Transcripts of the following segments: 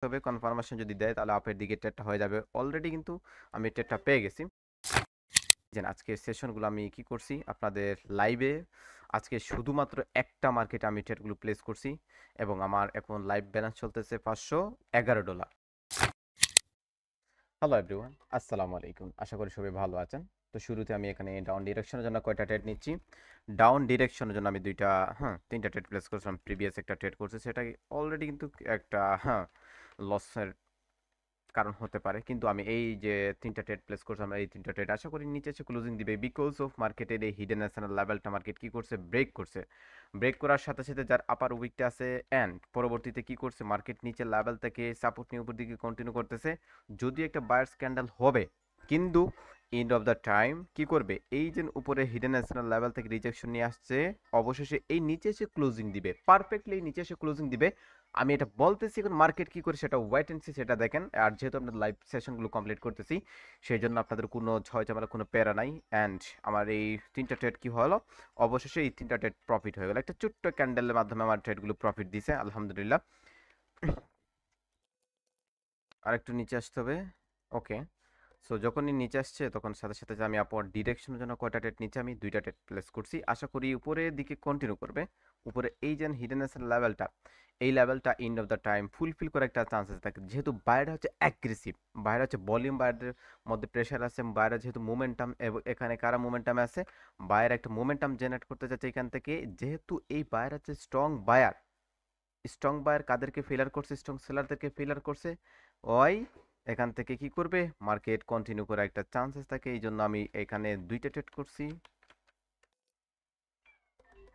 তবে কনফার্মেশন যদি দেয় তাহলে আপের দিকে ট্রেডটা হয়ে যাবে। অলরেডি কিন্তু আমি ট্রেডটা পেয়ে গেছি। যে আজকের সেশনগুলো আমি কি করছি আপনাদের লাইভে, আজকে শুধুমাত্র একটা মার্কেটে আমি ট্রেডগুলো প্লেস করছি এবং আমার এখন লাইভ ব্যালেন্স চলতেছে $511। হ্যালো এভরিওয়ান, আসসালামু আলাইকুম। আশা করি সবাই ভালো আছেন। তো শুরুতে আমি এখানে ডাউন ডিরেকশনের জন্য কয়টা ট্রেড নিচ্ছি। ডাউন ডিরেকশনের জন্য আমি তিনটা ট্রেড প্লেস করছিলাম। প্রিভিয়াস একটা ট্রেড করছি, সেটা অলরেডি কিন্তু একটা লসের কারণ হতে পারে, কিন্তু আমি এই যে তিনটা ট্রেড প্লেস করছিলাম, এই তিনটা ট্রেড আশা করি নিচে এসে ক্লোজিং দিবে বিকজ অফ মার্কেটের এই হিডেন ন্যাশনাল লেভেলটা মার্কেট কি করছে, ব্রেক করছে। ব্রেক করার সাথে সাথে যার আপার উইকটা আছে অ্যান্ড পরবর্তীতে কি করছে, মার্কেট নিচের লেভেল থেকে সাপোর্ট নিয়ে উপর দিকে কন্টিনিউ করতেছে। যদি একটা বায়ার স্ক্যান্ডাল হবে, কিন্তু এন্ড অফ দ্য টাইম কি করবে, এই যে উপরে হিডেন ন্যাশনাল লেভেল থেকে রিজেকশন নিয়ে আসছে, অবশেষে এই নিচে এসে ক্লোজিং দিবে, পারফেক্টলি এই নিচে এসে ক্লোজিং দিবে। আমি এটা বলতেছি, এখন মার্কেট কি করে সেটা ওয়েট এন্ড সি, সেটা দেখেন। আর যেহেতু আমরা লাইভ সেশনগুলো কমপ্লিট করতেছি, সেই জন্য আপনাদের কোনো ঝয় ঝামেলা, কোনো প্যারা নাই। অ্যান্ড আমার এই তিনটা ট্রেড কি হলো, অবশেষে এই তিনটা ট্রেড প্রফিট হয়ে গেল। একটা ছোট্ট ক্যান্ডেলের মাধ্যমে আমার ট্রেডগুলো প্রফিট দিছে, আলহামদুলিল্লাহ। আর একটু নিচে আসতে হবে। ওকে, সো যখনই নিচে আসছে তখন সাথে সাথে যে আমি আপওয়ার্ড ডিরেকশনের জন্য কয়টা ট্রেড নিচে আমি দুইটা ট্রেড প্লেস করছি, আশা করি উপরের দিকে কন্টিনিউ করবে। উপরে এই যে হিডেনেসের লেভেলটা, এই লেভেলটা end of the time fulfil করার একটা চান্সেস থাকে, যেহেতু বাইরে হচ্ছে অ্যাগ্রেসিভ, বাইরে হচ্ছে ভলিউম, বাইরের মধ্যে প্রেশার আছে, বাইরে যেহেতু মোমেন্টাম, এবং এখানে কারা মোমেন্টামে আছে, বাইরে একটা মোমেন্টাম জেনারেট করতে যাচ্ছে এখান থেকে। যেহেতু এই বায়ার আছে স্ট্রং বায়ার, স্ট্রং বায়ার কাদেরকে ফেলার করছে, স্ট্রং সেলারদেরকে ফেলার করছে। ওই এখান থেকে কি করবে, মার্কেট কন্টিনিউ করার একটা চান্সেস থাকে, এই জন্য আমি এখানে দুইটা ট্রেড করছি।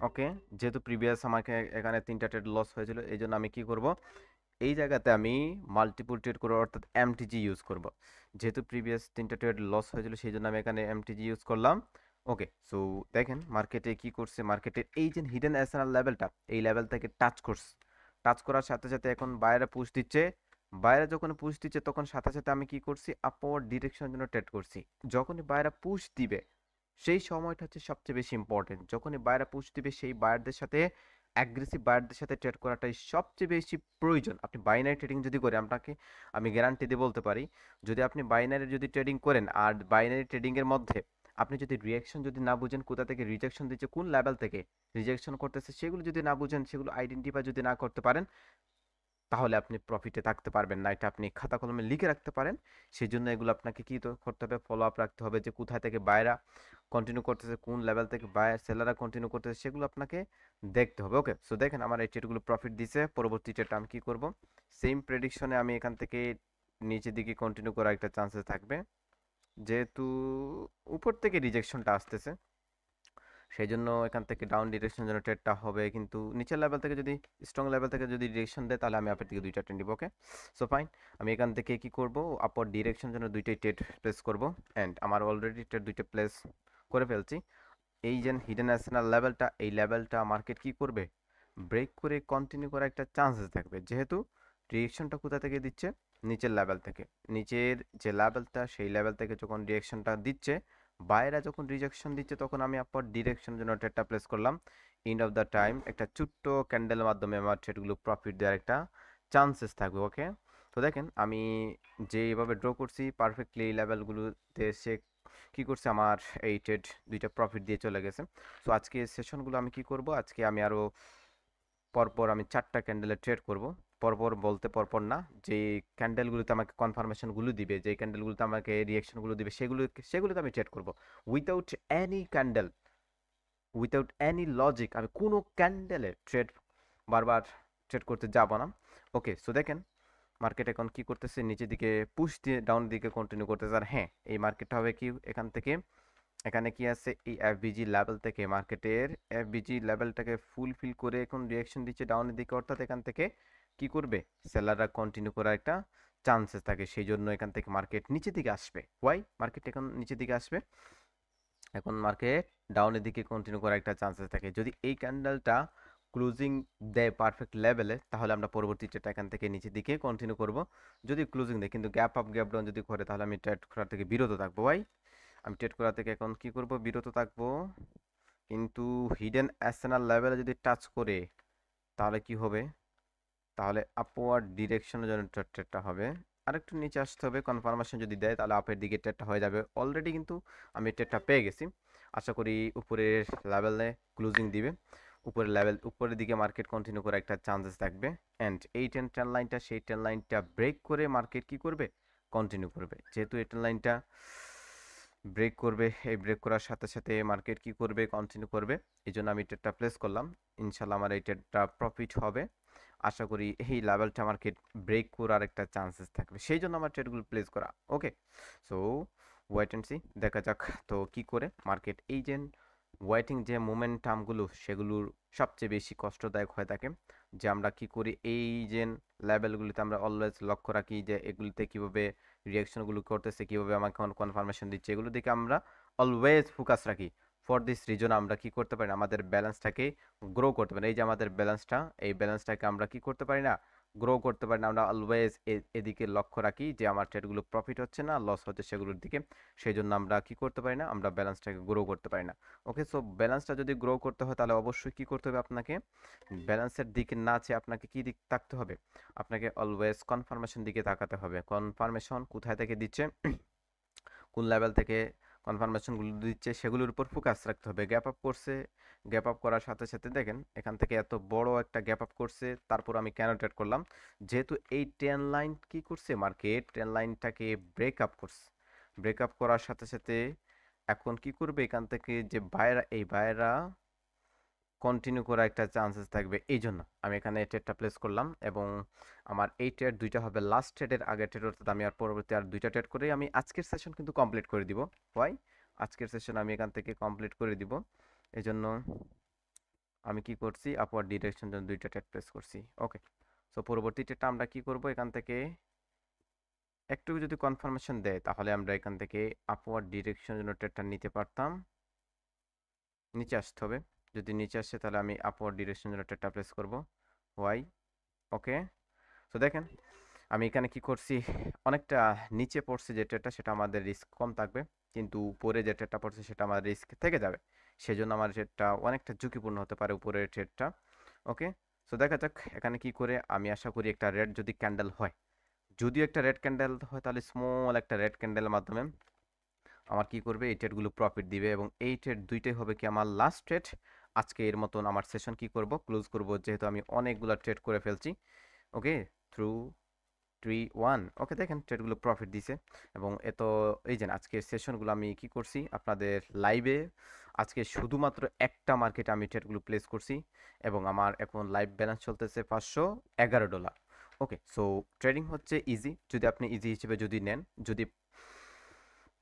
ওকে, যেহেতু প্রিভিয়াস আমাকে এখানে তিনটা ট্রেড লস হয়েছিল, এই জন্য আমি কি করব, এই জায়গাতে আমি মাল্টিপল ট্রেড করবো, অর্থাৎ এমটিজি ইউজ করব। যেহেতু প্রিভিয়াস তিনটা ট্রেড লস হয়েছিল, সেই জন্য আমি এখানে এমটিজি ইউজ করলাম। ওকে, সো দেখেন মার্কেটে কি করছে, মার্কেটের এই যে হিডেন এসএনএল লেভেলটা, এই লেভেল থেকে টাচ করছে। টাচ করার সাথে সাথে এখন বাইরে পুশ দিচ্ছে। বাইরে যখন পুশ দিচ্ছে তখন সাথে সাথে আমি কি করছি, আপওয়ার্ড ডিরেকশনের জন্য ট্রেড করছি। যখনই বাইরে পুশ দিবে, সেই সময়টা হচ্ছে সবচেয়ে বেশি ইম্পর্টেন্ট। যখনই বাইরে পুশ দিবে, সেই বায়ারদের সাথে, অ্যাগ্রেসিভ বায়ারদের সাথে ট্রেড করাটাই সবচেয়ে বেশি প্রয়োজন। আপনি বাইনারি ট্রেডিং যদি করেন, আপনাকে আমি গ্যারান্টি দিয়ে বলতে পারি, যদি আপনি বাইনারি যদি ট্রেডিং করেন, আর বাইনারি ট্রেডিংয়ের মধ্যে আপনি যদি রিয়াকশন যদি না বুঝেন, কোথা থেকে রিজেকশন দিচ্ছে, কোন লেভেল থেকে রিজেকশন করতেছে, সেগুলো যদি না বুঝেন, সেগুলো আইডেন্টিফাই যদি না করতে পারেন, তাহলে আপনি প্রফিটে থাকতে পারবেন না। এটা আপনি খাতা কলমে লিখে রাখতে পারেন। সেই জন্য এগুলো আপনাকে কি করতে হবে, ফলো আপ রাখতে হবে, যে কোথায় থেকে বায়রা কন্টিনিউ করতেছে, কোন লেভেল থেকে বায়ার সেলাররা কন্টিনিউ করতেছে, সেগুলো আপনাকে দেখতে হবে। ওকে, সো দেখেন আমার এই ট্রেডগুলো প্রফিট দিছে। পরবর্তী ট্রেডটা আমি কি করব, সেম প্রেডিকশনে আমি এখান থেকে নিচের দিকে কন্টিনিউ করার একটা চান্সেস থাকবে, যেহেতু উপর থেকে রিজেকশনটা আসতেছে, সেই জন্য এখান থেকে ডাউন ডিরেকশনের জন্য ট্রেডটা হবে। কিন্তু নিচের লেভেল থেকে যদি, স্ট্রং লেভেল থেকে যদি ডিরেকশন দেয়, তাহলে আমি আপের দিকে দুইটা ট্রেড নিব। ওকে, সো ফাইন, আমি এখান থেকে কি করব, আপওয়ার্ড ডিরেকশনের জন্য দুইটাই ট্রেড প্লেস করব। অ্যান্ড আমার অলরেডি ট্রেড দুইটা প্লেস করে ফেলছি। এই যে হিডেন ন্যাশনাল লেভেলটা, এই লেভেলটা মার্কেট কি করবে, ব্রেক করে কন্টিনিউ করার একটা চান্সেস থাকবে, যেহেতু ডিরেকশনটা কোথা থেকে দিচ্ছে, নিচের লেভেল থেকে। নিচের যে লেভেলটা, সেই লেভেল থেকে যখন ডিরেকশনটা দিচ্ছে, বাইরে যখন রিজেকশন দিচ্ছে, তখন আমি আপওয়ার্ড ডিরেকশনের জন্য ট্রেডটা প্লেস করলাম। এন্ড অফ দ্য টাইম একটা ছোট্ট ক্যান্ডেলের মাধ্যমে আমার ট্রেডগুলো প্রফিট দেওয়ার একটা চান্সেস থাকবে। ওকে, তো দেখেন আমি যেভাবে ড্র করছি, পারফেক্টলি এই লেভেলগুলোতে সে কি করছে, আমার এই ট্রেড দুইটা প্রফিট দিয়ে চলে গেছে। সো আজকে সেশনগুলো আমি কি করব, আজকে আমি আরও পরপর আমি চারটা ক্যান্ডেলের ট্রেড করব। পরপর বলতে পরপর না, যে ক্যান্ডেলগুলোতে আমাকে কনফার্মেশনগুলো দিবে, যে ক্যান্ডেলগুলোতে আমাকে রিয়াকশনগুলো দিবে, সেগুলোতে আমি ট্রেড করব। Without any candle, without any logic আমি কোনো ক্যান্ডেলের ট্রেড বারবার ট্রেড করতে যাব না। ওকে, সো দেখেন মার্কেট এখন কি করতেছে, নিচের দিকে পুশ দিয়ে ডাউন দিকে কন্টিনিউ করতেছে। আর হ্যাঁ, এই মার্কেটটা হবে কি, এখান থেকে এখানে কি আছে, এই এফবিজি লেভেল থেকে মার্কেটের এফবিজি লেভেলটাকে ফুলফিল করে এখন রিয়াকশন দিচ্ছে ডাউনের দিকে, অর্থাৎ এখান থেকে কি করবে, সেলাররা কন্টিনিউ করার একটা চান্সেস থাকে। সেই জন্য এখান থেকে মার্কেট নিচের দিকে আসবে। ওয়াই মার্কেট এখন নিচের দিকে আসবে, এখন মার্কেট ডাউনের দিকে কন্টিনিউ করার একটা চান্সেস থাকে। যদি এই ক্যান্ডেলটা ক্লোজিং দেয় পারফেক্ট লেভেলে, তাহলে আমরা পরবর্তী ট্রেডটা এখান থেকে নিচের দিকে কন্টিনিউ করব। যদি ক্লোজিং দেয়, কিন্তু গ্যাপ আপ গ্যাপ ডাউন যদি করে, তাহলে আমি ট্রেড করার থেকে বিরত থাকবো। ভাই আমি ট্রেড করা থেকে এখন কি করব, বিরত থাকবো। কিন্তু হিডেন এসএনআর লেভেলে যদি টাচ করে, তাহলে কি হবে, তাহলে আপওয়ার্ড ডিরেকশনের জন্য ট্রেডটা হবে আরেকটু নিচে আসতে হবে। কনফার্মেশন যদি দেয় তাহলে আপের দিকে ট্রেডটা হয়ে যাবে। অলরেডি কিন্তু আমি ট্রেডটা পেয়ে গেছি। আশা করি উপরের লেভেলে ক্লোজিং দিবে, উপরের লেভেল উপরের দিকে মার্কেট কন্টিনিউ করার একটা চান্সেস থাকবে। অ্যান্ড এই ট্রেন লাইনটা সেই ট্রেন লাইনটা ব্রেক করে মার্কেট কি করবে, কন্টিনিউ করবে। যেহেতু এই ট্রেন লাইনটা ব্রেক করবে, এই ব্রেক করার সাথে সাথে মার্কেট কি করবে, কন্টিনিউ করবে। এই জন্য আমি ট্রেডটা প্লেস করলাম। ইনশাল্লাহ আমার এই ট্রেডটা প্রফিট হবে। আশা করি এই লেভেলটা মার্কেট ব্রেক করার একটা চান্সেস থাকবে, সেই জন্য আমার ট্রেডগুলো প্লেস করা। ওকে, সো ওয়েট অ্যান্ড সি, দেখা যাক তো কি করে মার্কেট। এই যে ওয়েটিং যে মোমেন্টামগুলো সেগুলোর সবচেয়ে বেশি কষ্টদায়ক হয়ে থাকে। যে আমরা কি করি, এই যে লেভেলগুলিতে আমরা অলওয়েজ লক্ষ্য রাখি যে এগুলিতে কীভাবে রিয়াকশনগুলো করতেছে, কীভাবে আমাকে কনফার্মেশন দিচ্ছে, এগুলো দিকে আমরা অলওয়েজ ফোকাস রাখি। ফর দিস রিজন আমরা কি করতে পারি না, আমাদের ব্যালেন্সটাকে গ্রো করতে পারি। এই যে আমাদের ব্যালেন্সটা, এই ব্যালেন্সটাকে আমরা কি করতে পারি না, গ্রো করতে পারি না। আমরা অলওয়েজ এদিকে লক্ষ্য রাখি যে আমার ট্রেডগুলো প্রফিট হচ্ছে না লস হচ্ছে সেগুলোর দিকে। সেই জন্য আমরা কি করতে পারি না, আমরা ব্যালেন্সটাকে গ্রো করতে পারি না। ওকে, সো ব্যালেন্সটা যদি গ্রো করতে হয় তাহলে অবশ্যই কি করতে হবে, আপনাকে ব্যালেন্সের দিকে না চেয়ে আপনাকে কি দিক তাকতে হবে, আপনাকে অলওয়েজ কনফার্মেশন দিকে তাকাতে হবে। কনফার্মেশন কোথায় থেকে দিচ্ছে, কোন লেভেল থেকে কনফার্মেশনগুলো দিচ্ছে সেগুলোর উপর ফোকাস রাখতে হবে। গ্যাপ আপ করছে, গ্যাপ আপ করার সাথে সাথে দেখেন এখান থেকে এত বড় একটা গ্যাপ আপ করছে, তারপর আমি কেন ট্রেড করলাম, যেহেতু এই ট্রেন লাইন কি করছে, মার্কেট ট্রেন লাইনটাকে ব্রেক আপ করছে। ব্রেক আপ করার সাথে সাথে এখন কি করবে, এখান থেকে যে বায়রা, এই বায়রা কন্টিনিউ করার একটা চান্সেস থাকবে। এই জন্য আমি এখানে ট্রেডটা প্লেস করলাম এবং আমার এই ট্রেড দুইটা হবে লাস্ট ট্রেডের আগের ট্রেড, অর্থাৎ আমি আর পরবর্তী আর দুইটা ট্রেড করে আমি আজকের সেশন কিন্তু কমপ্লিট করে দিব। হোয়াই, আজকের সেশন আমি এখান থেকে কমপ্লিট করে দিব। এই জন্য আমি কি করছি, আপওয়ার্ড ডিরেকশন জন্য দুইটা ট্রেড প্লেস করছি। ওকে, সো পরবর্তী ট্রেডটা আমরা কি করব, এখান থেকে একটু যদি কনফার্মেশন দেয় তাহলে আমরা এখান থেকে আপওয়ার্ড ডিরেকশনের জন্য ট্রেডটা নিতে পারতাম। নিচে আসতে হবে, যদি নিচে আসে তাহলে আমি আপওয়ার্ড ডিরেকশন জন্য ট্রেডটা প্লেস করব। ওয়াই, ওকে, তো দেখেন আমি এখানে কি করছি, অনেকটা নিচে পড়ছে যে ট্রেডটা, সেটা আমাদের রিস্ক কম থাকবে, কিন্তু উপরে যে ট্রেডটা পড়ছে সেটা আমার রিস্ক থেকে যাবে। সেজন্য আমার ট্রেডটা অনেকটা ঝুঁকিপূর্ণ হতে পারে উপরের ট্রেডটা। ওকে, সো দেখা যাক এখানে কি করে। আমি আশা করি একটা রেড যদি ক্যান্ডেল হয়, যদিও একটা রেড ক্যান্ডেল হয় তাহলে স্মল একটা রেড ক্যান্ডেলের মাধ্যমে আমার কি করবে, এই ট্রেডগুলো প্রফিট দিবে এবং এই ট্রেড দুইটাই হবে কি আমার লাস্ট ট্রেড। আজকে এর মতন আমার সেশন কি করব, ক্লোজ করব, যেহেতু আমি অনেকগুলো ট্রেড করে ফেলছি। ওকে, থ্রু 3-1, ওকে, দেখেন ট্রেডগুলো প্রফিট দিছে। এবং এত এই যে আজকের সেশনগুলো আমি কি করছি আপনাদের লাইভে, আজকে শুধুমাত্র একটা মার্কেটে আমি ট্রেডগুলো প্লেস করছি এবং আমার এখন লাইভ ব্যালেন্স চলতেছে $511। ওকে, সো ট্রেডিং হচ্ছে ইজি, যদি আপনি ইজি হিসেবে যদি নেন, যদি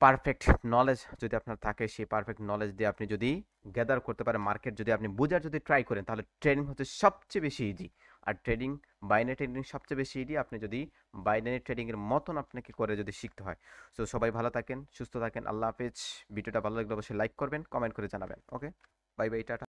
পারফেক্ট নলেজ যদি আপনার থাকে, সেই পারফেক্ট নলেজ দিয়ে আপনি যদি গ্যাদার করতে পারেন, মার্কেট যদি আপনি বোঝার যদি ট্রাই করেন, তাহলে ট্রেডিং হচ্ছে সবচেয়ে বেশি ইজি। আর ট্রেডিং, বাইনারি ট্রেডিং সবচেয়ে বেশি ইজি, আপনি যদি বাইনারি ট্রেডিংয়ের মতন আপনাকে করে যদি শিখতে হয়। সো সবাই ভালো থাকেন, সুস্থ থাকেন, আল্লাহ হাফেজ। ভিডিওটা ভালো লাগলে অবশ্যই লাইক করবেন, কমেন্ট করে জানাবেন। ওকে, বাই বাই, টাটা।